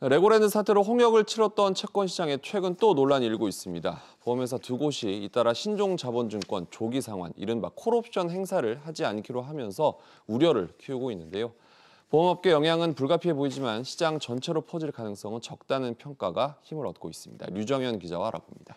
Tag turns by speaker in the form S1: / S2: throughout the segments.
S1: 레고랜드 사태로 홍역을 치렀던 채권 시장에 최근 또 논란이 일고 있습니다. 보험회사 두 곳이 잇따라 신종자본증권 조기상환, 이른바 콜옵션 행사를 하지 않기로 하면서 우려를 키우고 있는데요. 보험업계 영향은 불가피해 보이지만 시장 전체로 퍼질 가능성은 적다는 평가가 힘을 얻고 있습니다. 류정현 기자와 알아봅니다.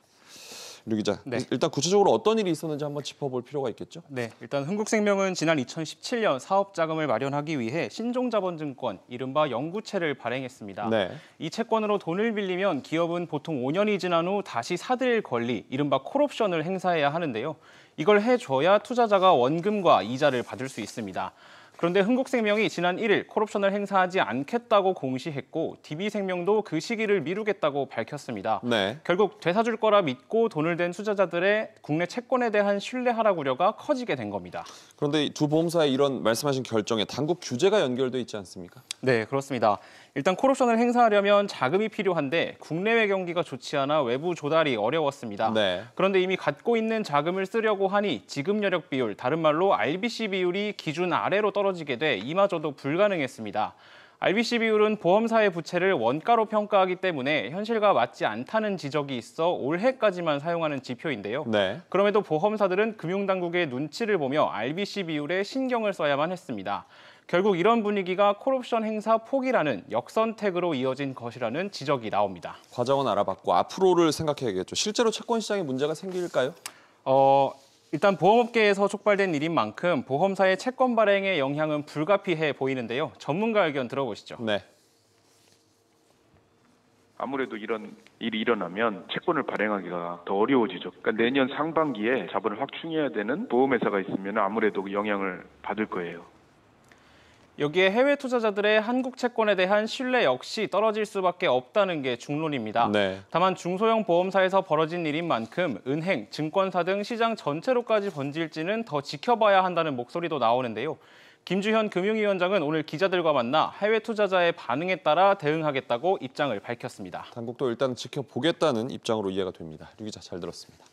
S1: 류 기자,
S2: 네.
S1: 일단 구체적으로 어떤 일이 있었는지 한번 짚어볼 필요가 있겠죠?
S2: 네, 일단 흥국생명은 지난 2017년 사업자금을 마련하기 위해 신종자본증권, 이른바 영구채를 발행했습니다.
S1: 네.
S2: 이 채권으로 돈을 빌리면 기업은 보통 5년이 지난 후 다시 사들일 권리, 이른바 콜옵션을 행사해야 하는데요. 이걸 해줘야 투자자가 원금과 이자를 받을 수 있습니다. 그런데 흥국생명이 지난 1일 콜옵션을 행사하지 않겠다고 공시했고 DB생명도 그 시기를 미루겠다고 밝혔습니다.
S1: 네.
S2: 결국 되사줄 거라 믿고 돈을 댄 투자자들의 국내 채권에 대한 신뢰 하락 우려가 커지게 된 겁니다.
S1: 그런데 두 보험사의 이런 말씀하신 결정에 당국 규제가 연결돼 있지 않습니까?
S2: 네, 그렇습니다. 일단 콜옵션을 행사하려면 자금이 필요한데 국내외 경기가 좋지 않아 외부 조달이 어려웠습니다.
S1: 네.
S2: 그런데 이미 갖고 있는 자금을 쓰려고 하니 지급 여력 비율, 다른 말로 RBC 비율이 기준 아래로 떨어지게 돼 이마저도 불가능했습니다. RBC 비율은 보험사의 부채를 원가로 평가하기 때문에 현실과 맞지 않다는 지적이 있어 올해까지만 사용하는 지표인데요.
S1: 네.
S2: 그럼에도 보험사들은 금융당국의 눈치를 보며 RBC 비율에 신경을 써야만 했습니다. 결국 이런 분위기가 콜옵션 행사 포기라는 역선택으로 이어진 것이라는 지적이 나옵니다.
S1: 과정은 알아봤고 앞으로를 생각해야겠죠. 실제로 채권 시장에 문제가 생길까요?
S2: 일단 보험업계에서 촉발된 일인 만큼 보험사의 채권 발행에 영향은 불가피해 보이는데요. 전문가 의견 들어보시죠.
S1: 네.
S3: 아무래도 이런 일이 일어나면 채권을 발행하기가 더 어려워지죠. 그러니까 내년 상반기에 자본을 확충해야 되는 보험회사가 있으면 아무래도 영향을 받을 거예요.
S2: 여기에 해외 투자자들의 한국 채권에 대한 신뢰 역시 떨어질 수밖에 없다는 게 중론입니다.
S1: 네.
S2: 다만 중소형 보험사에서 벌어진 일인 만큼 은행, 증권사 등 시장 전체로까지 번질지는 더 지켜봐야 한다는 목소리도 나오는데요. 김주현 금융위원장은 오늘 기자들과 만나 해외 투자자의 반응에 따라 대응하겠다고 입장을 밝혔습니다.
S1: 당국도 일단 지켜보겠다는 입장으로 이해가 됩니다. 류 기자 잘 들었습니다.